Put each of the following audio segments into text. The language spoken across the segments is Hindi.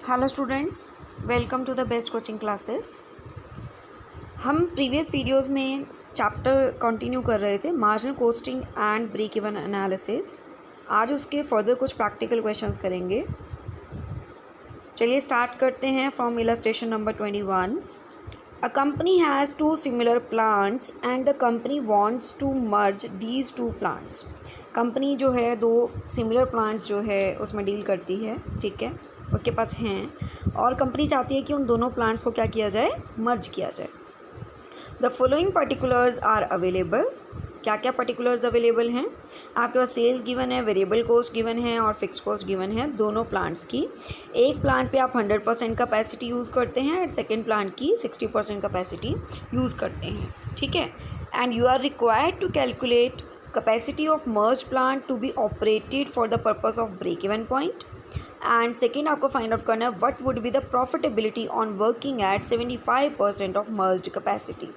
Hello students, welcome to the best coaching classes. हम प्रीवियस वीडियोस में चैप्टर कंटिन्यू कर रहे थे marginal costing and break even analysis. आज उसके फर्दर कुछ प्रैक्टिकल क्वेश्चंस करेंगे। चलिए स्टार्ट करते हैं from illustration number 21। A company has two similar plants and the company wants to merge these two plants. Company जो है दो सिमिलर प्लांट्स जो है उसमें डील करती है, ठीक है, उसके पास हैं और कंपनी चाहती है कि उन दोनों प्लांट्स को क्या किया जाए, मर्ज किया जाए। The following particulars are available. क्या क्या पर्टिकुलर्स अवेलेबल हैं आपके पास? सेल्स गिवन है, वेरिएबल कॉस्ट गिवन है और फिक्स कॉस्ट गिवन है दोनों प्लांट्स की। एक प्लांट पे आप 100% कैपेसिटी यूज़ करते हैं एंड सेकेंड प्लांट की 60% कैपेसिटी यूज़ करते हैं, ठीक है। And you are required to calculate capacity of merge plant to be operated for the purpose of break even point. And second आपको फाइंड आउट करना है what would be the profitability on working at 75% of merged capacity.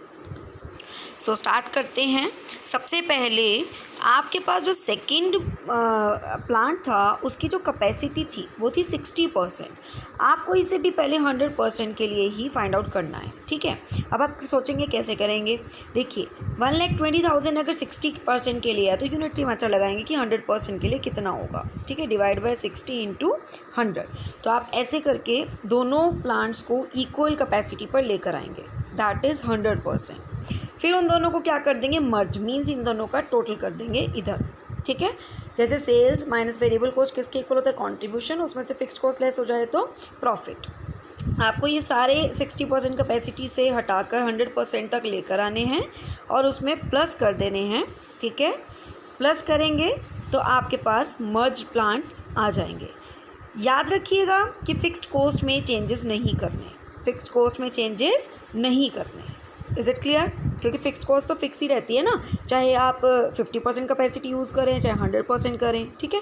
So start करते हैं। सबसे पहले आपके पास जो सेकेंड प्लांट था उसकी जो कैपेसिटी थी वो थी 60%। आपको इसे भी पहले 100% के लिए ही फाइंड आउट करना है, ठीक है। अब आप सोचेंगे कैसे करेंगे। देखिए 1,20,000 अगर 60% के लिए है तो यूनिट मेथड लगाएंगे कि 100% के लिए कितना होगा, ठीक है, डिवाइड बाय 60 × 100। तो आप ऐसे करके दोनों प्लांट्स को इक्वल कैपेसिटी पर लेकर आएंगे, दैट इज़ 100%। फिर उन दोनों को क्या कर देंगे, मर्ज, मीन्स इन दोनों का टोटल कर देंगे इधर, ठीक है। जैसे सेल्स माइनस वेरिएबल कॉस्ट किसके इक्वल होता है, कंट्रीब्यूशन, उसमें से फिक्स्ड कॉस्ट लेस हो जाए तो प्रॉफिट। आपको ये सारे 60% कैपेसिटी से हटाकर 100% तक लेकर आने हैं और उसमें प्लस कर देने हैं, ठीक है। प्लस करेंगे तो आपके पास मर्ज प्लांट्स आ जाएंगे। याद रखिएगा कि फिक्स्ड कॉस्ट में चेंजेस नहीं करने, फिक्स्ड कॉस्ट में चेंजेस नहीं करने। Is it clear? क्योंकि फिक्स्ड कॉस्ट तो फिक्स ही रहती है ना, चाहे आप 50% कैपेसिटी यूज़ करें चाहे 100% करें, ठीक है।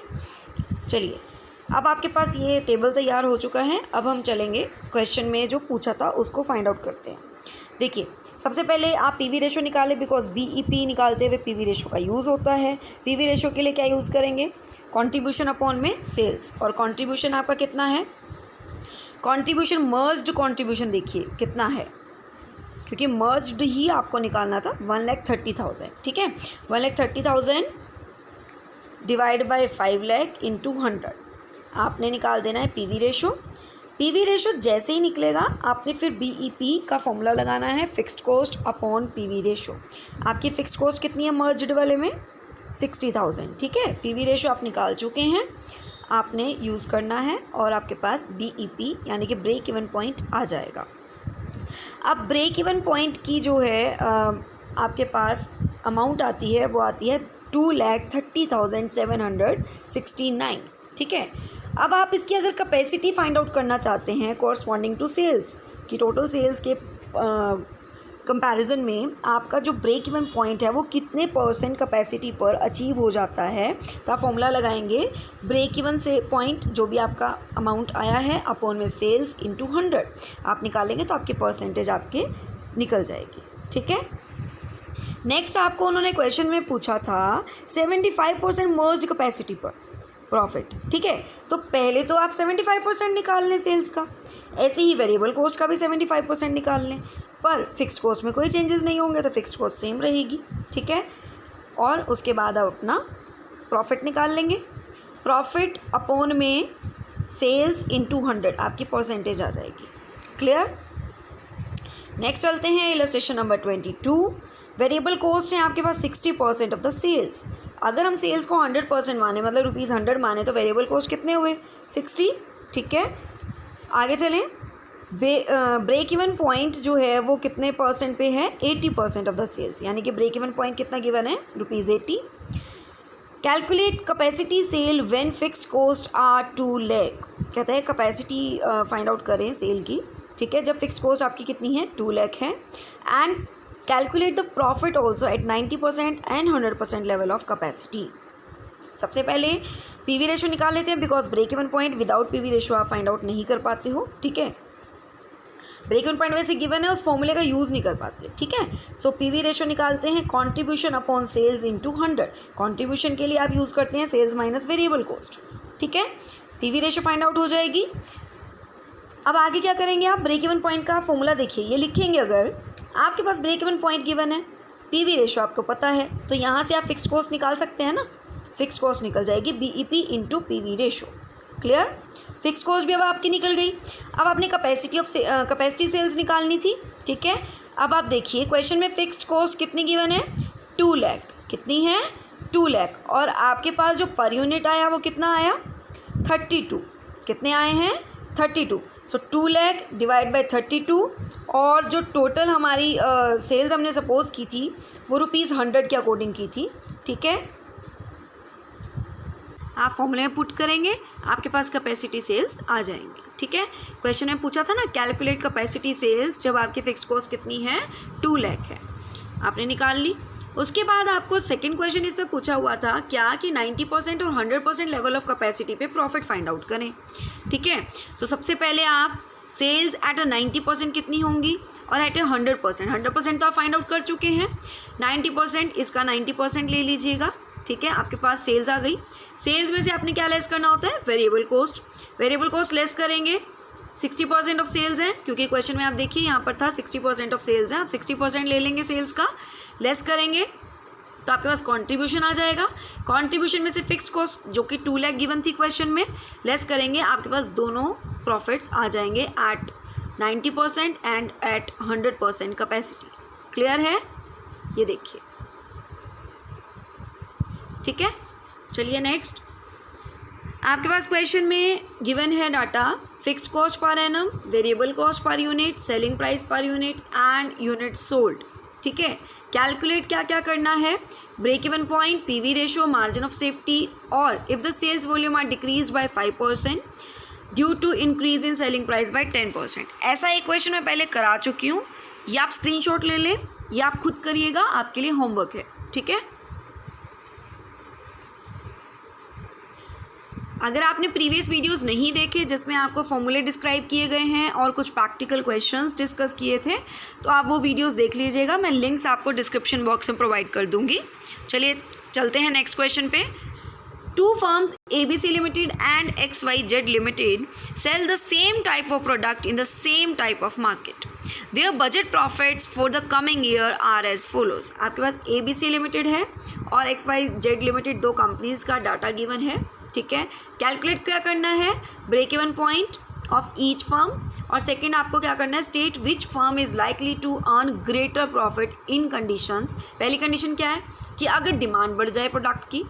चलिए अब आपके पास ये टेबल तैयार हो चुका है। अब हम चलेंगे क्वेश्चन में जो पूछा था उसको फाइंड आउट करते हैं। देखिए सबसे पहले आप पीवी रेशो निकालें, बिकॉज बीईपी निकालते हुए पीवी रेशो का यूज़ होता है। पीवी रेशो के लिए क्या यूज़ करेंगे, कॉन्ट्रीब्यूशन अपॉन में सेल्स। और कॉन्ट्रीब्यूशन आपका कितना है, कॉन्ट्रीब्यूशन मर्ज्ड कॉन्ट्रीब्यूशन देखिए कितना है, क्योंकि मर्ज्ड ही आपको निकालना था, 1,30,000, ठीक है। 1,30,000 डिवाइड बाय 5 लाख इंटू 100 आपने निकाल देना है पीवी रेशो। पीवी रेशो जैसे ही निकलेगा आपने फिर बीईपी का फॉर्मूला लगाना है, fixed cost upon PV ratio. आपकी फिक्स्ड कॉस्ट कितनी है मर्ज्ड वाले में, 60,000, ठीक है। पीवी रेशो आप निकाल चुके हैं, आपने यूज़ करना है और आपके पास बीईपी यानी कि ब्रेक इवन पॉइंट आ जाएगा। अब ब्रेक इवन पॉइंट की जो है आपके पास अमाउंट आती है वो आती है 2,30,769, ठीक है। अब आप इसकी अगर कैपेसिटी फाइंड आउट करना चाहते हैं कॉरस्पॉन्डिंग टू सेल्स की, टोटल सेल्स के कंपैरिजन में आपका जो ब्रेक इवन पॉइंट है वो कितने % कैपेसिटी पर अचीव हो जाता है, तो आप फॉर्मूला लगाएंगे ब्रेक इवन से पॉइंट जो भी आपका अमाउंट आया है अपॉन में सेल्स इंटू 100 आप निकालेंगे तो आपकी परसेंटेज आपके निकल जाएगी, ठीक है। नेक्स्ट आपको उन्होंने क्वेश्चन में पूछा था 75% मर्ज्ड कैपेसिटी पर प्रॉफिट, ठीक है। तो पहले तो आप 75% निकाल लें सेल्स का, ऐसे ही वेरिएबल कॉस्ट का भी 75% निकाल लें, पर फिक्स्ड कॉस्ट में कोई चेंजेस नहीं होंगे तो फिक्स्ड कॉस्ट सेम रहेगी, ठीक है। और उसके बाद आप अपना प्रॉफिट निकाल लेंगे, प्रॉफिट अपॉन में सेल्स इंटू 100 आपकी परसेंटेज आ जाएगी। क्लियर? नेक्स्ट चलते हैं इलस्ट्रेशन नंबर 22। वेरिएबल कॉस्ट है आपके पास 60% ऑफ द सेल्स। अगर हम सेल्स को 100% माने, मतलब ₹100 माने, तो वेरिएबल कॉस्ट कितने हुए, 60, ठीक है। आगे चलें, ब्रेक इवन पॉइंट जो है वो कितने % पे है, 80% ऑफ द सेल्स, यानी कि ब्रेक इवन पॉइंट कितना गिवन है, ₹80। Calculate capacity sale when fixed cost are 2 lakh. कहता है कैपेसिटी फाइंड आउट करें सेल की, ठीक है, जब फिक्स्ड कॉस्ट आपकी कितनी है, 2 लाख है। And calculate the profit also at 90% and 100% level of capacity. सबसे पहले पीवी रेशो निकाल लेते हैं, because break even point without PV ratio आप फाइंड आउट नहीं कर पाते हो, ठीक है। ब्रेक इवन पॉइंट वैसे गिवन है, उस फॉर्मूले का यूज़ नहीं कर पाते, ठीक है। सो पीवी रेशो निकालते हैं, contribution upon sales into 100। Contribution के लिए आप यूज़ करते हैं सेल्स माइनस वेरिएबल कॉस्ट, ठीक है। पीवी रेशो फाइंड आउट हो जाएगी अब आगे क्या करेंगे आप, ब्रेक इवन पॉइंट का फॉर्मूला देखिए, ये लिखेंगे। अगर आपके पास ब्रेक इवन पॉइंट गिवन है, पीवी रेशो आपको पता है, तो यहाँ से आप फिक्स्ड कॉस्ट निकाल सकते हैं ना। फिक्स्ड कॉस्ट निकल जाएगी BEP into PV ratio. Clear? Fixed cost भी अब आपकी निकल गई। अब आपने कैपेसिटी सेल्स निकालनी थी, ठीक है। अब आप देखिए क्वेश्चन में फिक्स्ड कॉस्ट कितनी गिवन है, 2 लाख। कितनी है, 2 लाख। और आपके पास जो पर यूनिट आया वो कितना आया, 32। कितने आए हैं, 32। सो 2 लाख डिवाइड बाई 32। और जो टोटल हमारी सेल्स हमने सपोज की थी वो ₹100 के अकॉर्डिंग की थी, ठीक है। आप फॉर्मूले में पुट करेंगे, आपके पास कैपेसिटी सेल्स आ जाएंगे, ठीक है। क्वेश्चन में पूछा था ना, कैलकुलेट कैपेसिटी सेल्स, जब आपकी फिक्स्ड कॉस्ट कितनी है, 2 लाख है, आपने निकाल ली। उसके बाद आपको सेकंड क्वेश्चन इसमें पूछा हुआ था क्या कि 90% और 100% लेवल ऑफ कैपेसिटी पे प्रॉफिट फाइंड आउट करें, ठीक है। तो सबसे पहले आप सेल्स एट 90% कितनी होंगी और एट 100%, 100% तो आप फाइंड आउट कर चुके हैं। 90% इसका 90% ले लीजिएगा, ठीक है। आपके पास सेल्स आ गई। सेल्स में से आपने क्या लेस करना होता है, variable cost. Variable cost less करेंगे, 60% ऑफ सेल्स हैं, क्योंकि क्वेश्चन में आप देखिए यहाँ पर था 60% ऑफ सेल्स हैं। आप 60% ले लेंगे सेल्स का, लेस करेंगे तो आपके पास कंट्रीब्यूशन आ जाएगा। कंट्रीब्यूशन में से फिक्स्ड कॉस्ट जो कि 2 लाख गिवन थी क्वेश्चन में, लेस करेंगे, आपके पास दोनों प्रॉफिट्स आ जाएंगे at 90% and at 100% capacity. Clear है? ये देखिए, ठीक है। चलिए नेक्स्ट, आपके पास क्वेश्चन में गिवन है data fixed cost per annum, variable cost per unit, selling price per unit and unit sold, ठीक है। कैलकुलेट क्या क्या करना है, break even point, PV ratio, margin of safety, और if the sales volume are decrease by 5% due to increase in selling price by 10%। ऐसा एक क्वेश्चन मैं पहले करा चुकी हूँ, या आप स्क्रीनशॉट ले लें या आप खुद करिएगा, आपके लिए होमवर्क है, ठीक है। अगर आपने प्रीवियस वीडियोस नहीं देखे जिसमें आपको फॉर्मूले डिस्क्राइब किए गए हैं और कुछ प्रैक्टिकल क्वेश्चंस डिस्कस किए थे, तो आप वो वीडियोस देख लीजिएगा। मैं लिंक्स आपको डिस्क्रिप्शन बॉक्स में प्रोवाइड कर दूंगी। चलिए चलते हैं नेक्स्ट क्वेश्चन पे। 2 firms ABC Limited and XYZ Limited sell the same type of product in the same type of market. Their budget profits for the coming year are as follows. आपके पास ABC Limited है और XYZ Limited, 2 कंपनीज का डाटा गिवन है, ठीक है। कैलकुलेट क्या करना है, break even point of each firm, और सेकेंड आपको क्या करना है, state which firm is likely to earn greater profit in conditions. पहली कंडीशन क्या है कि अगर डिमांड बढ़ जाए प्रोडक्ट की,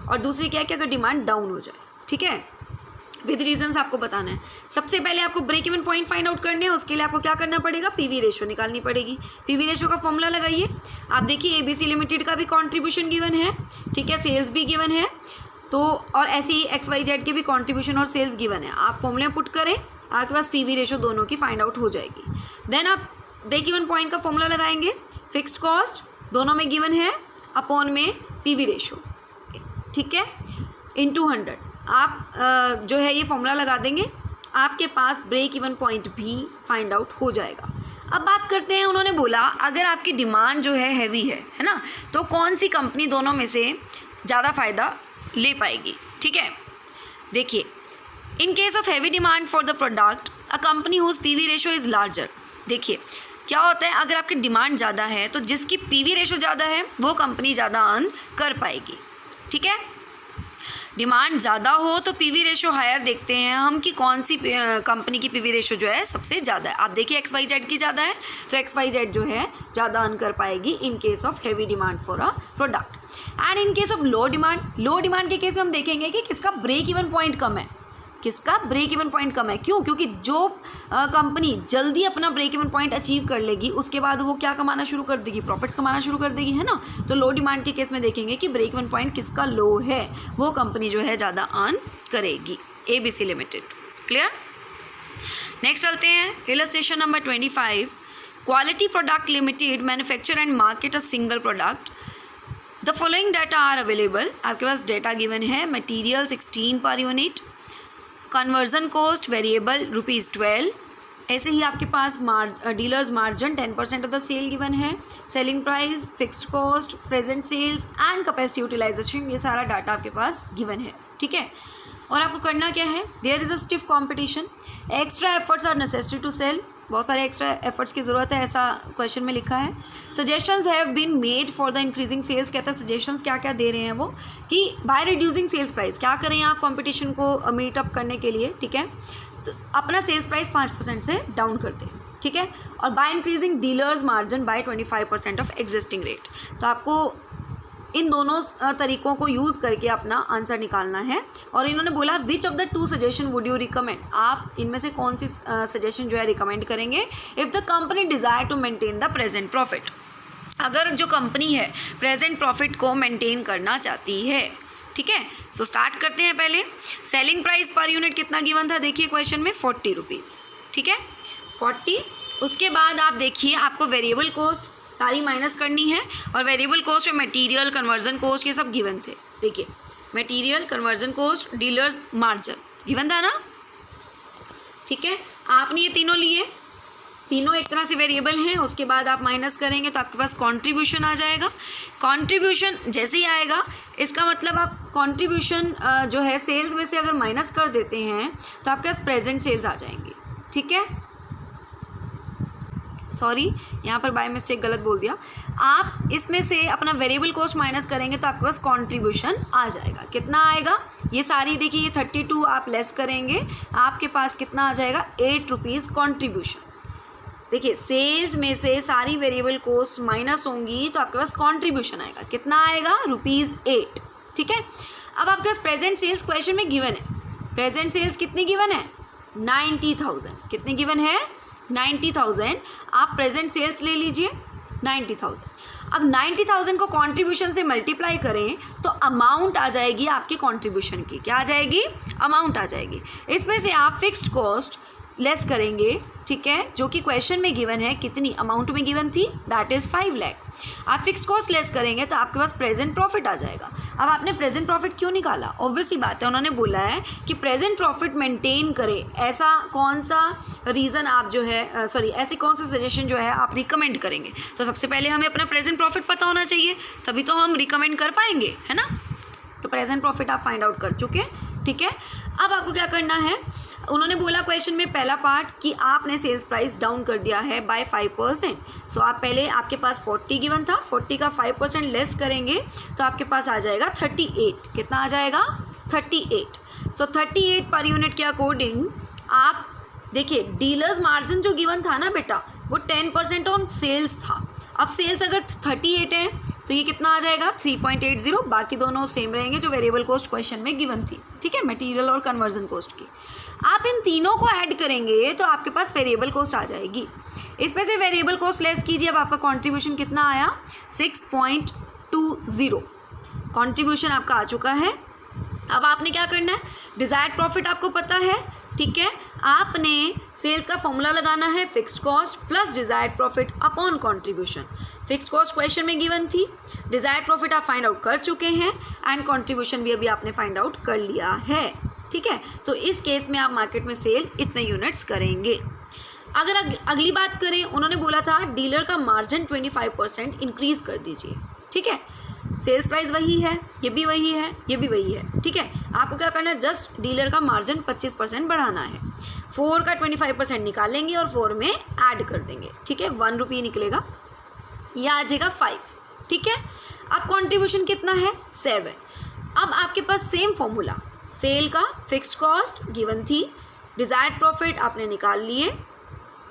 और दूसरी क्या है कि अगर डिमांड डाउन हो जाए, ठीक है। विद रीजंस आपको बताना है। सबसे पहले आपको break even point find out करने हैं, उसके लिए आपको क्या करना पड़ेगा, पीवी रेशो निकालनी पड़ेगी। पीवी रेशो का फॉर्मूला लगाइए। आप देखिए एबीसी लिमिटेड का भी कॉन्ट्रीब्यूशन गिवन है, ठीक है, सेल्स भी गिवन है, तो और ऐसे ही XYZ के भी कॉन्ट्रीब्यूशन और सेल्स गिवन है। आप फॉर्मूले पुट करें, आपके पास पीवी रेशो दोनों की फाइंड आउट हो जाएगी। देन आप ब्रेक इवन पॉइंट का फॉर्मूला लगाएंगे, फिक्स्ड कॉस्ट दोनों में गिवन है अपॉन में पीवी रेशो, ठीक है, इनटू 100। आप जो है ये फॉर्मूला लगा देंगे, आपके पास ब्रेक इवन पॉइंट भी फाइंड आउट हो जाएगा। अब बात करते हैं, उन्होंने बोला अगर आपकी डिमांड जो है हैवी है ना, तो कौन सी कंपनी दोनों में से ज़्यादा फ़ायदा ले पाएगी, ठीक है। देखिए, in case of heavy demand for the product a company whose PV ratio is larger. देखिए क्या होता है, अगर आपकी डिमांड ज़्यादा है तो जिसकी पीवी रेशो ज़्यादा है वो कंपनी ज़्यादा अर्न कर पाएगी, ठीक है। डिमांड ज़्यादा हो तो पीवी रेशो हायर देखते हैं हम कि कौन सी कंपनी की पीवी रेशो जो है सबसे ज़्यादा है। आप देखिए XYZ की ज़्यादा है, तो XYZ जो है ज़्यादा अर्न कर पाएगी in case of heavy demand for a product. And in case of low demand के केस में हम देखेंगे कि किसका ब्रेक इवन पॉइंट कम है, किसका ब्रेक इवन पॉइंट कम है। क्यों? क्योंकि जो कंपनी जल्दी अपना ब्रेक इवन पॉइंट अचीव कर लेगी उसके बाद वो क्या कमाना शुरू कर देगी, प्रॉफिट्स कमाना शुरू कर देगी, है ना। तो लो डिमांड के केस में देखेंगे कि ब्रेक इवन पॉइंट किसका लो है, वो कंपनी जो है ज़्यादा अर्न करेगी, ABC लिमिटेड। क्लियर? नेक्स्ट चलते हैं, illustration number 25। Quality product limited manufacture and market a single product. The following data are available. आपके पास डाटा गिवन है, material 16 per unit, conversion cost variable ₹12। ऐसे ही आपके पास dealers margin 10% of the sale given है, selling price, fixed cost, present sales and capacity utilisation, ये सारा डाटा आपके पास गिवन है, ठीक है। और आपको करना क्या है, there is a stiff competition, extra efforts are necessary to sell, बहुत सारे एक्स्ट्रा एफर्ट्स की ज़रूरत है, ऐसा क्वेश्चन में लिखा है। Suggestions have been made for the increasing sales, कहता है सजेशंस क्या क्या दे रहे हैं वो, कि बाय रिड्यूसिंग सेल्स प्राइस, क्या करें आप कंपटीशन को मीट अप करने के लिए, ठीक है, तो अपना सेल्स प्राइस 5% से डाउन कर दें, ठीक है, और by increasing dealers margin bye 25% of existing rate. तो आपको इन दोनों तरीकों को यूज़ करके अपना आंसर निकालना है। और इन्होंने बोला which of the two suggestion would you recommend, आप इनमें से कौन सी सजेशन जो है रिकमेंड करेंगे। If the company desire to maintain the present profit, अगर जो कंपनी है प्रेजेंट प्रॉफिट को मेंटेन करना चाहती है, ठीक है। सो स्टार्ट करते हैं। पहले सेलिंग प्राइस पर यूनिट कितना गिवन था, देखिए क्वेश्चन में 40 रुपीज़, ठीक है, 40। उसके बाद आप देखिए आपको वेरिएबल कॉस्ट सारी माइनस करनी है, और वेरिएबल कॉस्ट में मटेरियल, कन्वर्जन कॉस्ट, ये सब गिवन थे। देखिए material, conversion cost, dealers margin given था ना, ठीक है। आपने ये तीनों लिए, तीनों एक तरह से वेरिएबल हैं। उसके बाद आप माइनस करेंगे तो आपके पास कंट्रीब्यूशन आ जाएगा। कंट्रीब्यूशन जैसे ही आएगा, इसका मतलब आप कंट्रीब्यूशन जो है सेल्स में से अगर माइनस कर देते हैं तो आपके पास प्रेजेंट सेल्स आ जाएंगे, ठीक है। सॉरी, यहाँ पर बाय मिस्टेक गलत बोल दिया। आप इसमें से अपना वेरिएबल कॉस्ट माइनस करेंगे तो आपके पास कंट्रीब्यूशन आ जाएगा। कितना आएगा, ये सारी देखिए, ये 32 आप लेस करेंगे, आपके पास कितना आ जाएगा, 8 रुपीज़ कंट्रीब्यूशन। देखिए सेल्स में से सारी वेरिएबल कॉस्ट माइनस होंगी तो आपके पास कंट्रीब्यूशन आएगा, कितना आएगा, ₹8, ठीक है। अब आपके पास प्रेजेंट सेल्स क्वेश्चन में गिवन है, प्रेजेंट सेल्स कितनी गिवन है, 90,000, कितनी गिवन है, 90,000। आप प्रेजेंट सेल्स ले लीजिए 90,000। अब 90,000 को कंट्रीब्यूशन से मल्टीप्लाई करें तो अमाउंट आ जाएगी आपकी कंट्रीब्यूशन की, क्या आ जाएगी, अमाउंट आ जाएगी। इसमें से आप फिक्स्ड कॉस्ट लेस करेंगे, ठीक है, जो कि क्वेश्चन में गिवन है, कितनी अमाउंट में गिवन थी, दैट इज़ 5 लाख। आप फिक्स्ड कॉस्ट लेस करेंगे तो आपके पास प्रेजेंट प्रॉफिट आ जाएगा। अब आपने प्रेजेंट प्रॉफिट क्यों निकाला, ऑब्वियस सी बात है, उन्होंने बोला है कि प्रेजेंट प्रॉफिट मेंटेन करे, ऐसा कौन सा रीज़न आप जो है ऐसी कौन सा सजेशन जो है आप रिकमेंड करेंगे। तो सबसे पहले हमें अपना प्रेजेंट प्रॉफिट पता होना चाहिए, तभी तो हम रिकमेंड कर पाएंगे, है ना। तो प्रेजेंट प्रॉफिट आप फाइंड आउट कर चुके, ठीक है। अब आपको क्या करना है, उन्होंने बोला क्वेश्चन में पहला पार्ट कि आपने सेल्स प्राइस डाउन कर दिया है बाय 5%। सो आप पहले, आपके पास 40 गिवन था, 40 का 5% लेस करेंगे तो आपके पास आ जाएगा 38। कितना आ जाएगा, 38। सो 38 पर यूनिट के अकॉर्डिंग आप देखिए, डीलर्स मार्जिन जो गिवन था ना बेटा, वो 10% ऑन सेल्स था। अब सेल्स अगर 38 है तो ये कितना आ जाएगा, 3.80। बाकी दोनों सेम रहेंगे जो वेरिएबल कॉस्ट क्वेश्चन में गिवन थी, ठीक है, मटेरियल और कन्वर्जन कॉस्ट की। आप इन तीनों को ऐड करेंगे तो आपके पास वेरिएबल कॉस्ट आ जाएगी। इसमें से वेरिएबल कॉस्ट लेस कीजिए, अब आपका कंट्रीब्यूशन कितना आया, 6.20 कंट्रीब्यूशन आपका आ चुका है। अब आपने क्या करना है, डिज़ायर्ड प्रॉफिट आपको पता है, ठीक है, आपने सेल्स का फॉर्मूला लगाना है, fixed cost plus desired profit upon contribution. Fixed cost question में गिवन थी, डिज़ायर्ड प्रॉफिट आप फाइंड आउट कर चुके हैं, एंड कंट्रीब्यूशन भी अभी आपने फाइंड आउट कर लिया है, ठीक है। तो इस केस में आप मार्केट में सेल इतने यूनिट्स करेंगे। अगर अगली बात करें, उन्होंने बोला था डीलर का मार्जिन 25% इंक्रीज़ कर दीजिए, ठीक है। सेल्स प्राइस वही है, ये भी वही है, ये भी वही है, ठीक है। आपको क्या करना है, जस्ट डीलर का मार्जिन 25% बढ़ाना है। 4 का 25% निकालेंगे और 4 में ऐड कर देंगे, ठीक है, 1 रुपये निकलेगा, यह आ जाएगा 5, ठीक है। अब कंट्रीब्यूशन कितना है, 7। अब आपके पास सेम फॉर्मूला, सेल का फिक्स्ड कॉस्ट गिवन थी, डिज़ायर्ड प्रॉफिट आपने निकाल लिए,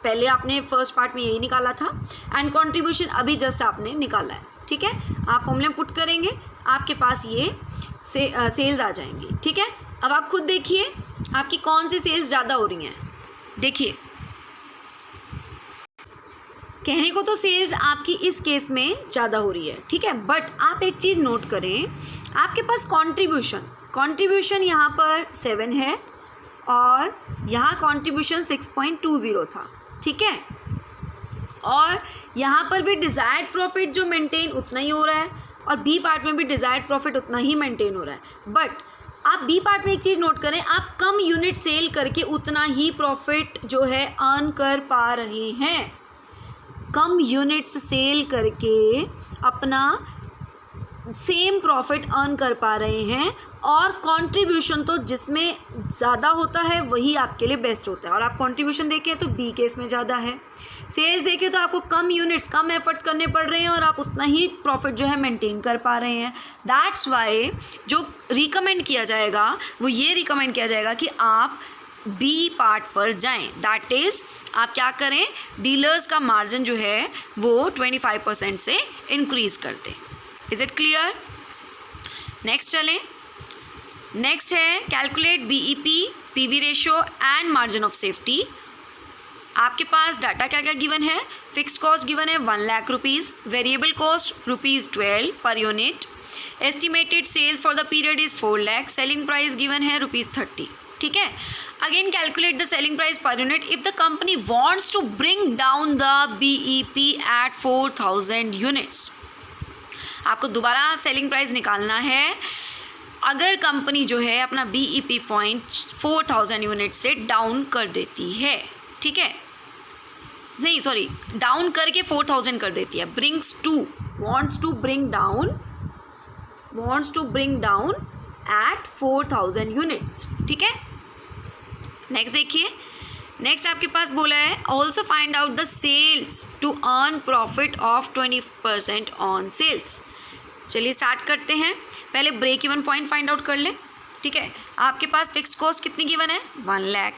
पहले आपने फर्स्ट पार्ट में यही निकाला था, एंड कंट्रीब्यूशन अभी जस्ट आपने निकाला है, ठीक है। आप फॉर्मूले पुट करेंगे, आपके पास ये सेल्स आ जाएंगी, ठीक है। अब आप खुद देखिए आपकी कौन सी सेल्स ज़्यादा हो रही हैं। देखिए, कहने को तो सेल्स आपकी इस केस में ज़्यादा हो रही है, ठीक है, बट आप एक चीज़ नोट करें, आपके पास कंट्रीब्यूशन यहाँ पर 7 है और यहाँ कंट्रीब्यूशन 6.20 था, ठीक है। और यहाँ पर भी डिज़ायर्ड प्रॉफिट जो मेंटेन उतना ही हो रहा है और बी पार्ट में भी डिज़ायर्ड प्रॉफिट उतना ही मेंटेन हो रहा है। बट आप बी पार्ट में एक चीज़ नोट करें, आप कम यूनिट सेल करके उतना ही प्रॉफिट जो है अर्न कर पा रहे हैं। कम यूनिट्स सेल करके अपना सेम प्रॉफिट अर्न कर पा रहे हैं और कंट्रीब्यूशन तो जिसमें ज़्यादा होता है वही आपके लिए बेस्ट होता है, और आप कंट्रीब्यूशन देखें तो बी केस में ज़्यादा है। सेल्स देखें तो आपको कम यूनिट्स, कम एफर्ट्स करने पड़ रहे हैं और आप उतना ही प्रॉफिट जो है मेंटेन कर पा रहे हैं। दैट्स वाई जो रिकमेंड किया जाएगा वो ये रिकमेंड किया जाएगा कि आप बी पार्ट पर जाएं। दैट इज़ आप क्या करें, डीलर्स का मार्जिन जो है वो 25% से इंक्रीज़ कर दें। Is it clear? नेक्स्ट चलें। नेक्स्ट है calculate BEP, PV ratio and margin of safety. आपके पास डाटा क्या क्या गिवन है? फिक्स कॉस्ट गिवन है 1 lakh rupees, variable cost ₹12 per unit, estimated sales for the period is 4 lakh, selling price given है ₹30। ठीक है। Again calculate the selling price per unit if the company wants to bring down the BEP at 4000 units. आपको दोबारा सेलिंग प्राइस निकालना है अगर कंपनी जो है अपना BEP पॉइंट 4000 यूनिट से डाउन कर देती है। ठीक है, नहीं सॉरी, डाउन करके 4000 कर देती है। Brings to, wants to bring down at 4000 units. ठीक है। नेक्स्ट देखिए, नेक्स्ट आपके पास बोला है also find out the sales to earn profit of 20% on sales. चलिए स्टार्ट करते हैं। पहले break even point find out कर ले। ठीक है, आपके पास फिक्स कॉस्ट कितनी गिवन है? 1 लाख।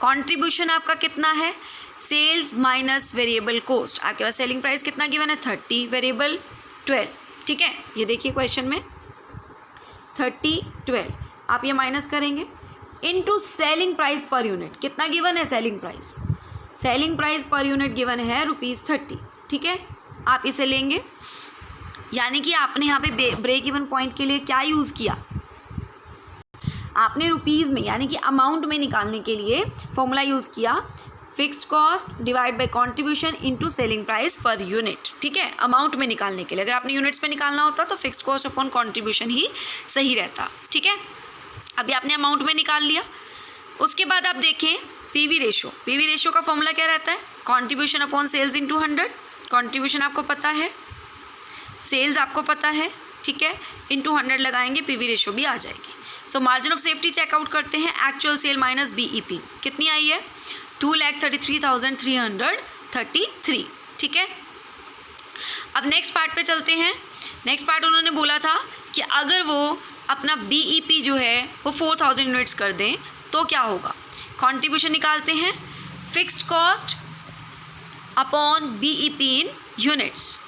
कंट्रीब्यूशन आपका कितना है? Sales minus variable cost. आपके पास सेलिंग प्राइस कितना गिवन है? 30, वेरिएबल 12। ठीक है, ये देखिए क्वेश्चन में 30, 12 आप ये माइनस करेंगे into selling price per unit. कितना गिवन है selling price per unit given है ₹30। ठीक है, आप इसे लेंगे, यानी कि आपने यहाँ पे ब्रेक इवन पॉइंट के लिए क्या यूज़ किया? आपने रुपीज़ में यानी कि अमाउंट में निकालने के लिए फॉर्मूला यूज़ किया, fixed cost divide by contribution into selling price per unit. ठीक है, अमाउंट में निकालने के लिए। अगर आपने यूनिट्स में निकालना होता तो फिक्स्ड कॉस्ट अपॉन कंट्रीब्यूशन ही सही रहता। ठीक है, अभी आपने अमाउंट में निकाल लिया। उसके बाद आप देखें PV रेशो का फॉर्मूला क्या रहता है? Contribution upon sales into 100। Contribution आपको पता है, सेल्स आपको पता है। ठीक है, इंटू 100 लगाएंगे, PV रेशो भी आ जाएगी। सो मार्जिन ऑफ सेफ्टी चेकआउट करते हैं। एक्चुअल सेल माइनस BEP कितनी आई है? 2,33,333। ठीक है, अब नेक्स्ट पार्ट पे चलते हैं। नेक्स्ट पार्ट उन्होंने बोला था कि अगर वो अपना BEP जो है वो 4000 यूनिट्स कर दें तो क्या होगा? कंट्रीब्यूशन निकालते हैं, फिक्स्ड कॉस्ट अपॉन BEP इन यूनिट्स।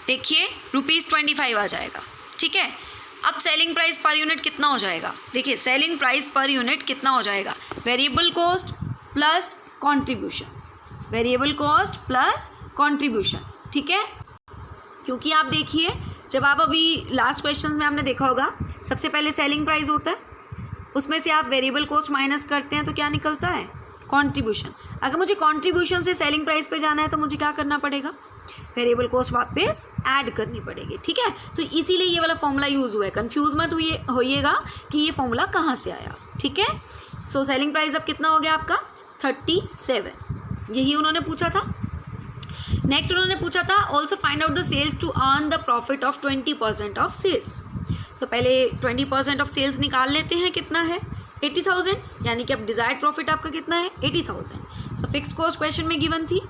देखिए ₹25 आ जाएगा। ठीक है, अब सेलिंग प्राइस पर यूनिट कितना हो जाएगा? देखिए सेलिंग प्राइस पर यूनिट कितना हो जाएगा? Variable cost plus contribution. ठीक है, क्योंकि आप देखिए जब आप अभी लास्ट क्वेश्चंस में आपने देखा होगा सबसे पहले सेलिंग प्राइस होता है, उसमें से आप वेरिएबल कॉस्ट माइनस करते हैं तो क्या निकलता है? कंट्रीब्यूशन। अगर मुझे कंट्रीब्यूशन से सेलिंग प्राइस पे जाना है तो मुझे क्या करना पड़ेगा? वेरिएबल कॉस्ट वापस ऐड करनी पड़ेगी। ठीक है, तो इसीलिए ये वाला फॉर्मूला यूज़ हुआ है। कंफ्यूज मत होइएगा कि ये फॉर्मूला कहाँ से आया। ठीक है, सो सेलिंग प्राइस अब कितना हो गया आपका? 37। यही उन्होंने पूछा था। नेक्स्ट उन्होंने पूछा था also find out the sales to earn the profit of 20% of sales. So पहले 20% ऑफ सेल्स निकाल लेते हैं। कितना है? 80,000, यानी कि अब डिज़ायर्ड प्रॉफिट आपका कितना है? 80,000। सो फिक्स कॉस्ट क्वेश्चन में गिवन थी,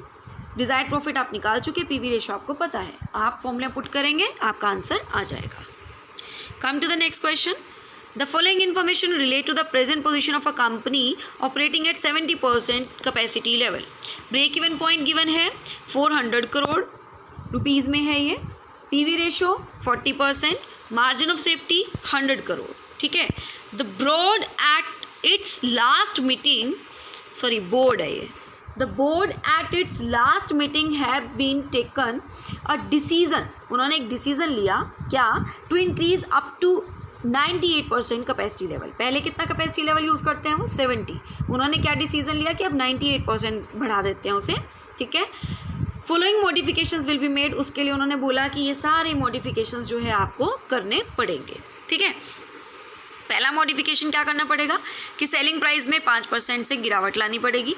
डिज़ायर्ड प्रॉफिट आप निकाल चुके, PV रेशो आपको पता है, आप फॉर्मूला पुट करेंगे आपका आंसर आ जाएगा। Come to the next question. The following information relate to the present position of a company operating at 70% capacity level. Break even point given है 400 करोड़ रुपीज़ में है ये। PV ratio 40%, margin of safety 100 crore. ठीक है, the board at its last meeting, sorry board है ये, the board at its last meeting have been taken a decision. उन्होंने एक डिसीजन लिया क्या? To increase up to 98% capacity level. पहले कितना कैपेसिटी लेवल यूज़ करते हैं वो? 70। उन्होंने क्या डिसीजन लिया कि अब 98% बढ़ा देते हैं उसे। ठीक है, following modifications will be made. उसके लिए उन्होंने बोला कि ये सारे मॉडिफिकेशंस जो है आपको करने पड़ेंगे। ठीक है, पहला मॉडिफिकेशन क्या करना पड़ेगा कि सेलिंग प्राइस में 5% से गिरावट लानी पड़ेगी।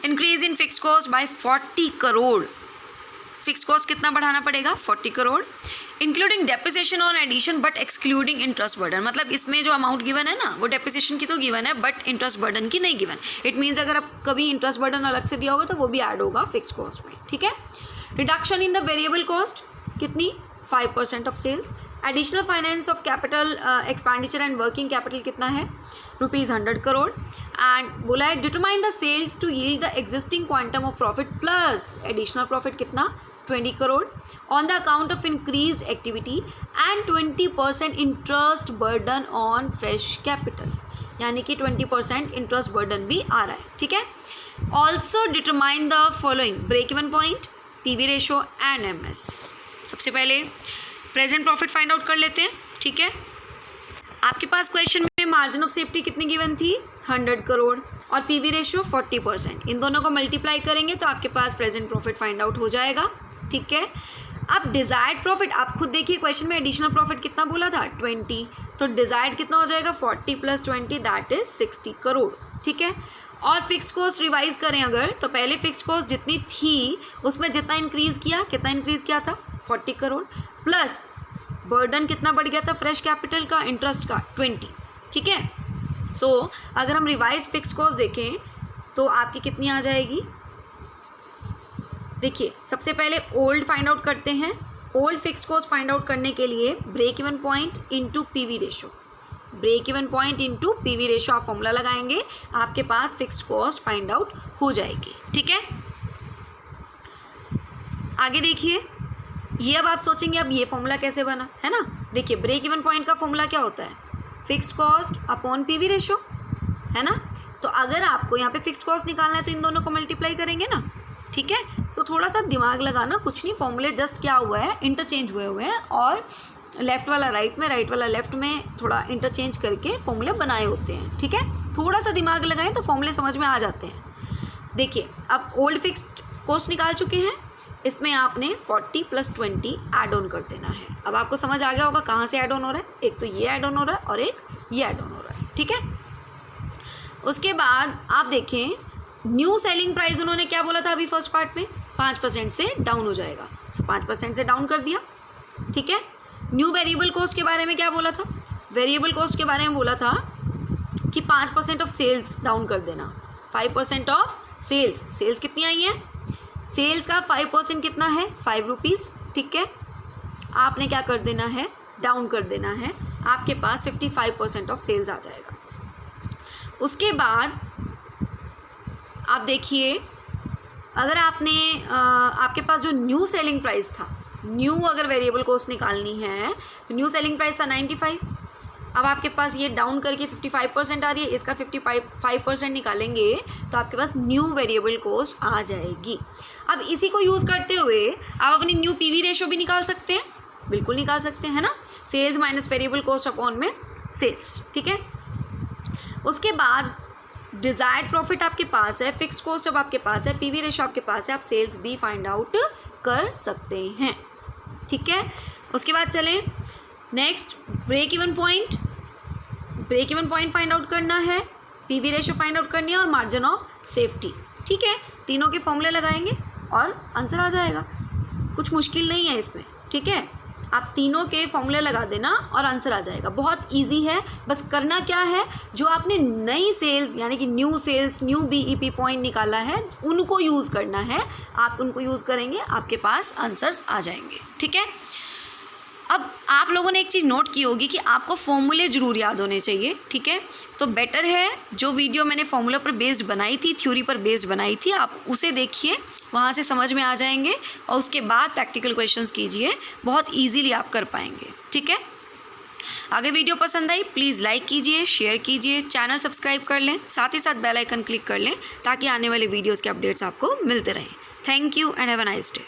Increase in fix cost by 40 crore. Fix cost कितना बढ़ाना पड़ेगा? 40 crore. Including depreciation on addition but excluding interest burden, मतलब इसमें जो अमाउंट गिवन है ना वो डेप्रिसिएशन की तो गिवन है बट इंटरेस्ट बर्डन की नहीं गिवन। इट मीन्स अगर आप कभी इंटरेस्ट बर्डन अलग से दिया होगा तो वो भी ऐड होगा फिक्स कॉस्ट में, ठीक है। Reduction in the variable cost कितनी, 5% of sales. Additional finance of capital expenditure and working capital कितना है, ₹100 करोड़। एंड बोला है determine the sales to yield the existing quantum of profit plus additional profit कितना, 20 crore on the account of increase activity and 20% interest burden on fresh capital, यानी कि 20% इंटरेस्ट बर्डन भी आ रहा है, ठीक है। Also determine the following break even point, PV ratio and MS. सबसे पहले प्रेजेंट प्रॉफिट फाइंड आउट कर लेते हैं, ठीक है। आपके पास क्वेश्चन में मार्जिन ऑफ सेफ्टी कितनी गिवन थी, 100 करोड़ और पीवी रेशो 40%। इन दोनों को मल्टीप्लाई करेंगे तो आपके पास प्रेजेंट प्रॉफिट फाइंड आउट हो जाएगा, ठीक है। अब डिज़ायर्ड प्रॉफिट आप खुद देखिए, क्वेश्चन में एडिशनल प्रॉफिट कितना बोला था, 20, तो डिज़ायर्ड कितना हो जाएगा, 40 + 20 दैट इज 60 करोड़, ठीक है। और फिक्स कॉस्ट रिवाइज करें अगर, तो पहले फिक्स कॉस्ट जितनी थी उसमें जितना इंक्रीज़ किया, कितना इंक्रीज़ किया था, 40 करोड़ प्लस बर्डन कितना बढ़ गया था फ्रेश कैपिटल का, इंटरेस्ट का 20, ठीक है। सो अगर हम रिवाइज फिक्स कॉस्ट देखें तो आपकी कितनी आ जाएगी, देखिए सबसे पहले ओल्ड फाइंड आउट करते हैं। Old fix cost find out करने के लिए break even point into PV ratio, break even point into PV ratio आप फॉर्मूला लगाएंगे, आपके पास फिक्स कॉस्ट फाइंड आउट हो जाएगी, ठीक है। आगे देखिए, ये अब आप सोचेंगे अब ये फॉर्मूला कैसे बना, है ना। देखिए ब्रेक इवन पॉइंट का फॉर्मूला क्या होता है, fix cost upon PV ratio, है ना। तो अगर आपको यहाँ पे फिक्स कॉस्ट निकालना है तो इन दोनों को मल्टीप्लाई करेंगे ना, ठीक है। सो थोड़ा सा दिमाग लगाना, कुछ नहीं, फॉर्मूले जस्ट क्या हुआ है, इंटरचेंज हुए हैं और लेफ़्ट वाला राइट में, राइट वाला लेफ़्ट में थोड़ा इंटरचेंज करके फॉर्मूले बनाए होते हैं, ठीक है। थोड़ा सा दिमाग लगाएं तो फॉर्मूले समझ में आ जाते हैं। देखिए अब ओल्ड फिक्स्ड कॉस्ट निकाल चुके हैं, इसमें आपने 40 + 20 ऐड ऑन कर देना है। अब आपको समझ आ गया होगा कहाँ से ऐड ऑन हो रहा है, एक तो ये ऐड ऑन हो रहा है और एक ये ऐड ऑन हो रहा है, ठीक है। उसके बाद आप देखें न्यू सेलिंग प्राइस उन्होंने क्या बोला था अभी फर्स्ट पार्ट में, 5% से डाउन हो जाएगा, सो 5% से डाउन कर दिया, ठीक है। न्यू वेरिएबल कॉस्ट के बारे में क्या बोला था, वेरिएबल कॉस्ट के बारे में बोला था कि 5% ऑफ सेल्स डाउन कर देना, 5% ऑफ सेल्स, सेल्स कितनी आई है, सेल्स का 5% कितना है, 5 रुपीज़, ठीक है। आपने क्या कर देना है, डाउन कर देना है, आपके पास 55% ऑफ सेल्स आ जाएगा। उसके बाद आप देखिए अगर आपने आपके पास जो न्यू सेलिंग प्राइस था, न्यू अगर वेरिएबल कॉस्ट निकालनी है तो न्यू सेलिंग प्राइस था 95, अब आपके पास ये डाउन करके 55% आ रही है, इसका 55% निकालेंगे तो आपके पास न्यू वेरिएबल कॉस्ट आ जाएगी। अब इसी को यूज़ करते हुए आप अपनी न्यू पीवी रेशो भी निकाल सकते हैं, बिल्कुल निकाल सकते हैं, है ना, sales minus variable cost upon में सेल्स, ठीक है। उसके बाद डिज़ायर्ड प्रॉफिट आपके पास है, फिक्स्ड कॉस्ट अब आपके पास है, पीवी रेशो आपके पास है, आप सेल्स भी फाइंड आउट कर सकते हैं, ठीक है। उसके बाद चलें next, break even point, break even point find out करना है, पीवी रेशो फाइंड आउट करनी है और मार्जिन ऑफ सेफ्टी, ठीक है। तीनों के फॉर्मूले लगाएंगे और आंसर आ जाएगा, कुछ मुश्किल नहीं है इसमें, ठीक है। आप तीनों के फॉर्मूले लगा देना और आंसर आ जाएगा, बहुत इजी है। बस करना क्या है, जो आपने नई सेल्स यानी कि new sales, new BEP point निकाला है उनको यूज़ करना है, आप उनको यूज़ करेंगे आपके पास आंसर्स आ जाएंगे, ठीक है। अब आप लोगों ने एक चीज़ नोट की होगी कि आपको फॉर्मूले ज़रूर याद होने चाहिए, ठीक है। तो बेटर है जो वीडियो मैंने फॉर्मूला पर बेस्ड बनाई थी, थ्योरी पर बेस्ड बनाई थी, आप उसे देखिए, वहाँ से समझ में आ जाएंगे और उसके बाद प्रैक्टिकल क्वेश्चंस कीजिए, बहुत इजीली आप कर पाएंगे, ठीक है। अगर वीडियो पसंद आई प्लीज़ लाइक कीजिए, शेयर कीजिए, चैनल सब्सक्राइब कर लें, साथ ही साथ बेल आइकन क्लिक कर लें ताकि आने वाले वीडियोज़ के अपडेट्स आपको मिलते रहें। Thank you and have a nice day.